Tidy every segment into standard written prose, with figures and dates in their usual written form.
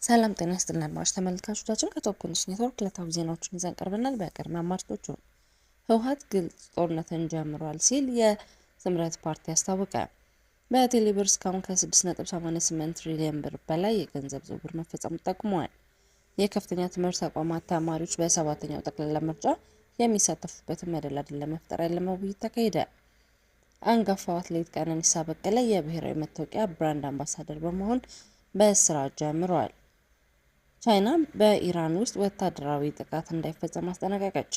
ሰላም ጤና ይስጥልን አድማጭ ተመልካቾቻችን ከቶፕ ኮንዲሽን ኔትወርክ ዕለታዊ ዜናዎችን ይዘን ቀርበናል። በቅድሚያ አማርጦቹ ህወሓት ግልጽ ጦርነትን ጀምሯል ሲል የስምረት ፓርቲ አስታወቀ። በቴሌብር እስካሁን ከ6.88 ትሪሊዮን ብር በላይ የገንዘብ ዝውውር መፈጸሙ ጠቁመዋል። የከፍተኛ ትምህርት ተቋማት ተማሪዎች በሰባተኛው ጠቅላላ ምርጫ የሚሳተፉበትን መደላድል ለመፍጠር ያለመ ውይይት ተካሄደ። አንጋፋው አትሌት ቀነኒሳ በቀለ የብሔራዊ መታወቂያ ብራንድ አምባሳደር በመሆን በስራ ጀምሯል። ቻይና በኢራን ውስጥ ወታደራዊ ጥቃት እንዳይፈጸም አስጠነቀቀች።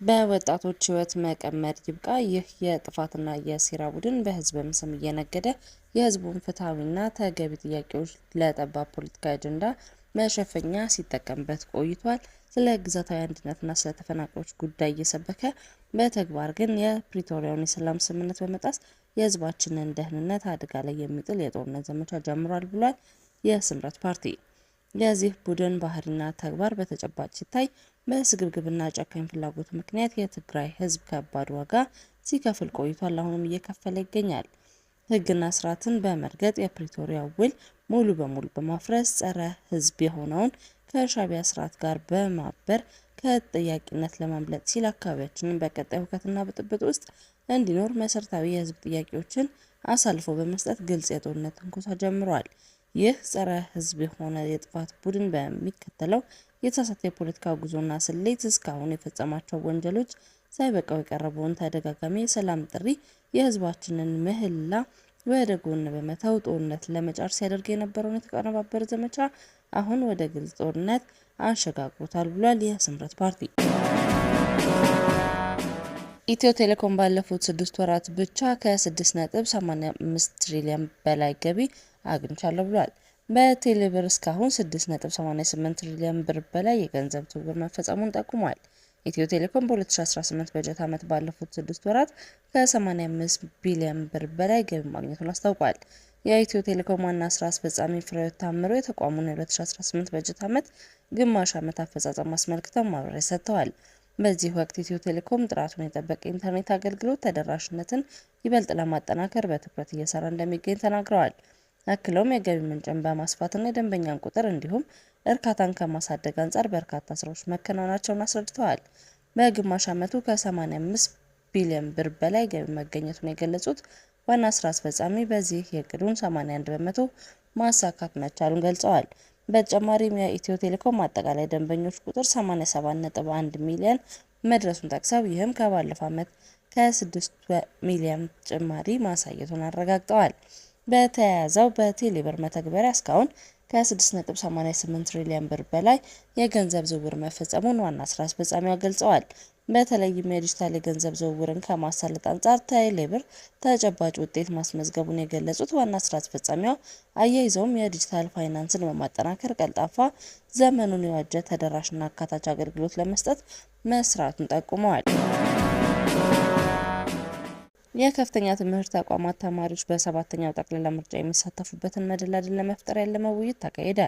በወጣቶች ህይወት መቀመድ ይብቃ። ይህ የጥፋትና የሴራ ቡድን በህዝብም ስም እየነገደ የህዝቡን ፍትሐዊና ተገቢ ጥያቄዎች ለጠባብ ፖለቲካዊ አጀንዳ መሸፈኛ ሲጠቀምበት ቆይቷል። ስለ ግዛታዊ አንድነትና ስለ ተፈናቃዮች ጉዳይ እየሰበከ በተግባር ግን የፕሪቶሪያውን የሰላም ስምምነት በመጣስ የህዝባችንን ደህንነት አደጋ ላይ የሚጥል የጦርነት ዘመቻ ጀምሯል ብሏል የስምረት ፓርቲ። የዚህ ቡድን ባህሪና ተግባር በተጨባጭ ሲታይ በስግብግብና ጨካኝ ፍላጎት ምክንያት የትግራይ ህዝብ ከባድ ዋጋ ሲከፍል ቆይቷል። አሁንም እየከፈለ ይገኛል። ህግና ስርዓትን በመርገጥ የፕሪቶሪያ ውል ሙሉ በሙሉ በማፍረስ ጸረ ህዝብ የሆነውን ከሻዕቢያ ስርዓት ጋር በማበር ከተጠያቂነት ለማምለጥ ሲል አካባቢያችንን በቀጣይ ሁከትና ብጥብጥ ውስጥ እንዲኖር መሰረታዊ የህዝብ ጥያቄዎችን አሳልፎ በመስጠት ግልጽ የጦርነት ትንኮሳ ጀምሯል። ይህ ጸረ ህዝብ የሆነ የጥፋት ቡድን በሚከተለው የተሳሳተ የፖለቲካ ጉዞና ስሌት እስካሁን የፈጸማቸው ወንጀሎች ሳይበቃው የቀረበውን ተደጋጋሚ የሰላም ጥሪ የህዝባችንን ምህላ ወደ ጎን በመተው ጦርነት ለመጫር ሲያደርግ የነበረውን የተቀነባበረ ዘመቻ አሁን ወደ ግልጽ ጦርነት አሸጋግሮታል ብሏል የስምረት ፓርቲ። ኢትዮ ቴሌኮም ባለፉት 6 ወራት ብቻ ከ6.85 ትሪሊዮን በላይ ገቢ አግኝቻለሁ ብሏል። በቴሌብር እስካሁን 6.88 ትሪሊዮን ብር በላይ የገንዘብ ዝውውር መፈጸሙን ጠቁሟል። ኢትዮ ቴሌኮም በ2018 በጀት ዓመት ባለፉት 6 ወራት ከ85 ቢሊዮን ብር በላይ ገቢ ማግኘቱን አስታውቋል። የኢትዮ ቴሌኮም ዋና ስራ አስፈጻሚ ፍሬሕይወት ታምሩ የተቋሙን የ2018 በጀት ዓመት ግማሽ ዓመት አፈጻጸም አስመልክተው ማብራሪያ ሰጥተዋል። በዚህ ወቅት ኢትዮ ቴሌኮም ጥራቱን የጠበቀ ኢንተርኔት አገልግሎት ተደራሽነትን ይበልጥ ለማጠናከር በትኩረት እየሰራ እንደሚገኝ ተናግረዋል። አክለውም የገቢ ምንጭን በማስፋትና የደንበኛን ቁጥር እንዲሁም እርካታን ከማሳደግ አንጻር በርካታ ስራዎች መከናወናቸውን አስረድተዋል። በግማሽ ዓመቱ ከ85 ቢሊዮን ብር በላይ ገቢ መገኘቱን የገለጹት ዋና ስራ አስፈጻሚ በዚህ የእቅዱን 81 በመቶ ማሳካት መቻሉን ገልጸዋል። በተጨማሪም የኢትዮ ቴሌኮም አጠቃላይ ደንበኞች ቁጥር 87.1 ሚሊዮን መድረሱን ጠቅሰው ይህም ከባለፈው ዓመት ከ6 ሚሊዮን ጭማሪ ማሳየቱን አረጋግጠዋል። በተያያዘው በቴሌብር መተግበሪያ እስካሁን ከ6.88 ትሪሊዮን ብር በላይ የገንዘብ ዝውውር መፈጸሙን ዋና ስራ አስፈጻሚዋ ገልጸዋል። በተለይም የዲጂታል የገንዘብ ዝውውርን ከማሳለጥ አንጻር ቴሌብር ተጨባጭ ውጤት ማስመዝገቡን የገለጹት ዋና ስራ አስፈጻሚዋ አያይዘውም የዲጂታል ፋይናንስን በማጠናከር ቀልጣፋ፣ ዘመኑን የዋጀ ተደራሽና አካታች አገልግሎት ለመስጠት መስራቱን ጠቁመዋል። የከፍተኛ ትምህርት ተቋማት ተማሪዎች በሰባተኛው ጠቅላላ ምርጫ የሚሳተፉበትን መደላድል ለመፍጠር ያለመ ውይይት ተካሄደ።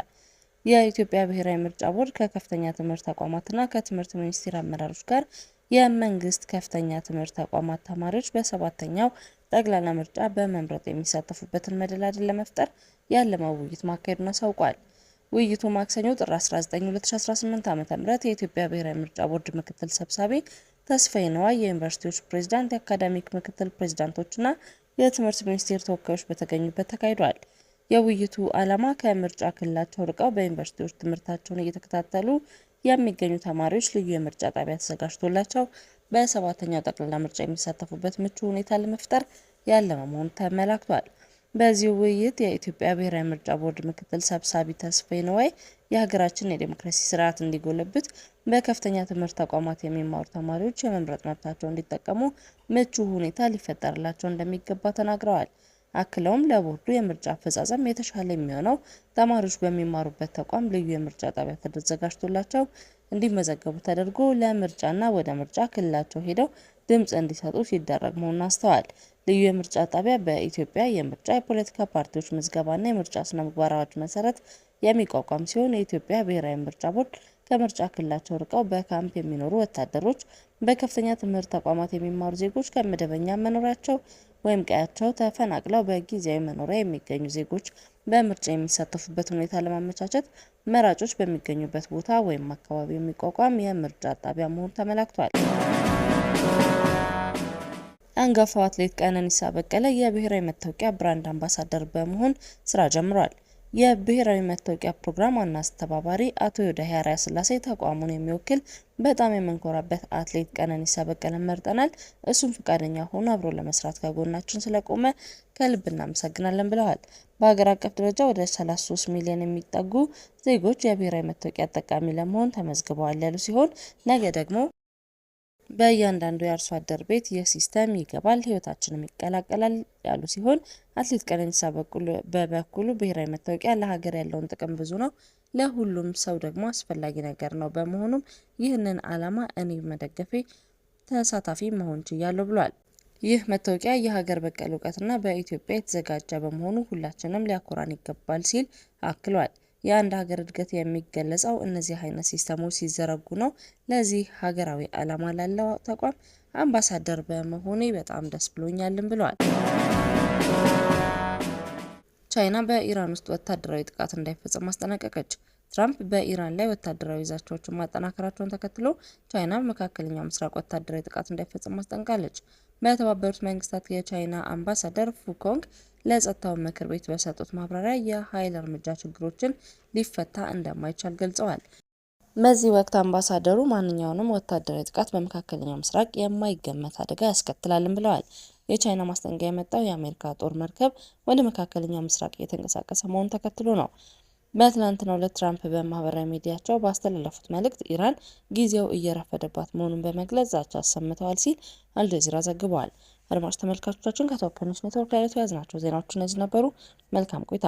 የኢትዮጵያ ብሔራዊ ምርጫ ቦርድ ከከፍተኛ ትምህርት ተቋማትና ከትምህርት ሚኒስቴር አመራሮች ጋር የመንግስት ከፍተኛ ትምህርት ተቋማት ተማሪዎች በሰባተኛው ጠቅላላ ምርጫ በመምረጥ የሚሳተፉበትን መደላድል ለመፍጠር ያለመ ውይይት ማካሄዱን አሳውቋል። ውይይቱ ማክሰኞ ጥር 19 2018 ዓ.ም የኢትዮጵያ ብሔራዊ ምርጫ ቦርድ ምክትል ሰብሳቢ ተስፋዬ ነዋይ፣ የዩኒቨርሲቲዎች ፕሬዝዳንት፣ የአካዳሚክ ምክትል ፕሬዝዳንቶችና የትምህርት ሚኒስቴር ተወካዮች በተገኙበት ተካሂዷል። የውይይቱ ዓላማ ከምርጫ ክልላቸው ርቀው በዩኒቨርሲቲዎች ትምህርታቸውን እየተከታተሉ የሚገኙ ተማሪዎች ልዩ የምርጫ ጣቢያ ተዘጋጅቶላቸው በሰባተኛው ጠቅላላ ምርጫ የሚሳተፉበት ምቹ ሁኔታ ለመፍጠር ያለመ መሆኑ ተመላክቷል። በዚህ ውይይት የኢትዮጵያ ብሔራዊ ምርጫ ቦርድ ምክትል ሰብሳቢ ተስፋዬ ነዋይ የሀገራችን የዲሞክራሲ ስርዓት እንዲጎለብት በከፍተኛ ትምህርት ተቋማት የሚማሩ ተማሪዎች የመምረጥ መብታቸውን እንዲጠቀሙ ምቹ ሁኔታ ሊፈጠርላቸው እንደሚገባ ተናግረዋል። አክለውም ለቦርዱ የምርጫ አፈጻጸም የተሻለ የሚሆነው ተማሪዎች በሚማሩበት ተቋም ልዩ የምርጫ ጣቢያ ተዘጋጅቶላቸው እንዲመዘገቡ ተደርጎ ለምርጫና ወደ ምርጫ ክልላቸው ሄደው ድምጽ እንዲሰጡ ሲደረግ መሆኑን አስተዋል። ልዩ የምርጫ ጣቢያ በኢትዮጵያ የምርጫ የፖለቲካ ፓርቲዎች ምዝገባና የምርጫ ስነ ምግባር አዋጅ መሰረት የሚቋቋም ሲሆን የኢትዮጵያ ብሔራዊ ምርጫ ቦርድ ከምርጫ ክልላቸው ርቀው በካምፕ የሚኖሩ ወታደሮች፣ በከፍተኛ ትምህርት ተቋማት የሚማሩ ዜጎች ከመደበኛ መኖሪያቸው ወይም ቀያቸው ተፈናቅለው በጊዜያዊ መኖሪያ የሚገኙ ዜጎች በምርጫ የሚሳተፉበት ሁኔታ ለማመቻቸት መራጮች በሚገኙበት ቦታ ወይም አካባቢ የሚቋቋም የምርጫ ጣቢያ መሆኑ ተመላክቷል። አንጋፋው አትሌት ቀነኒሳ በቀለ የብሔራዊ መታወቂያ ብራንድ አምባሳደር በመሆን ስራ ጀምሯል። የብሔራዊ መታወቂያ ፕሮግራም ዋና አስተባባሪ አቶ ዮዳሄ አርአያስላሴ ተቋሙን የሚወክል በጣም የምንኮራበት አትሌት ቀነኒሳ በቀለን መርጠናል። እሱም ፈቃደኛ ሆኖ አብሮ ለመስራት ከጎናችን ስለቆመ ከልብ እናመሰግናለን ብለዋል። በሀገር አቀፍ ደረጃ ወደ 33 ሚሊዮን የሚጠጉ ዜጎች የብሔራዊ መታወቂያ ተጠቃሚ ለመሆን ተመዝግበዋል ያሉ ሲሆን ነገ ደግሞ በእያንዳንዱ የአርሶ አደር ቤት ይህ ሲስተም ይገባል፣ ህይወታችንም ይቀላቀላል ያሉ ሲሆን አትሌት ቀነኒሳ በበኩሉ ብሔራዊ መታወቂያ ለሀገር ያለውን ጥቅም ብዙ ነው፣ ለሁሉም ሰው ደግሞ አስፈላጊ ነገር ነው። በመሆኑም ይህንን ዓላማ እኔ መደገፌ ተሳታፊ መሆን ችያለሁ ብሏል። ይህ መታወቂያ የሀገር በቀል እውቀትና በኢትዮጵያ የተዘጋጀ በመሆኑ ሁላችንም ሊያኮራን ይገባል ሲል አክሏል። የአንድ ሀገር እድገት የሚገለጸው እነዚህ አይነት ሲስተሞች ሲዘረጉ ነው። ለዚህ ሀገራዊ ዓላማ ላለው ተቋም አምባሳደር በመሆኔ በጣም ደስ ብሎኛልም ብለዋል። ቻይና በኢራን ውስጥ ወታደራዊ ጥቃት እንዳይፈጸም አስጠነቀቀች። ትራምፕ በኢራን ላይ ወታደራዊ ዛቻዎችን ማጠናከራቸውን ተከትሎ ቻይና በመካከለኛው ምስራቅ ወታደራዊ ጥቃት እንዳይፈጸም አስጠንቅቃለች። በተባበሩት መንግስታት የቻይና አምባሳደር ፉኮንግ ለጸጥታው ምክር ቤት በሰጡት ማብራሪያ የኃይል እርምጃ ችግሮችን ሊፈታ እንደማይቻል ገልጸዋል። በዚህ ወቅት አምባሳደሩ ማንኛውንም ወታደራዊ ጥቃት በመካከለኛው ምስራቅ የማይገመት አደጋ ያስከትላልን ብለዋል። የቻይና ማስጠንቀቂያ የመጣው የአሜሪካ ጦር መርከብ ወደ መካከለኛው ምስራቅ እየተንቀሳቀሰ መሆኑን ተከትሎ ነው። በትናንትናው ዕለት ትራምፕ በማህበራዊ ሚዲያቸው ባስተላለፉት መልእክት ኢራን ጊዜው እየረፈደባት መሆኑን በመግለጽ ዛቻ አሰምተዋል ሲል አልጀዚራ ዘግቧል። አድማጭ ተመልካቾቻችን ከቶፕ ኒውስ ኔትወርክ ላይ ያዝናቸው ዜናዎች እነዚህ ነበሩ። መልካም ቆይታ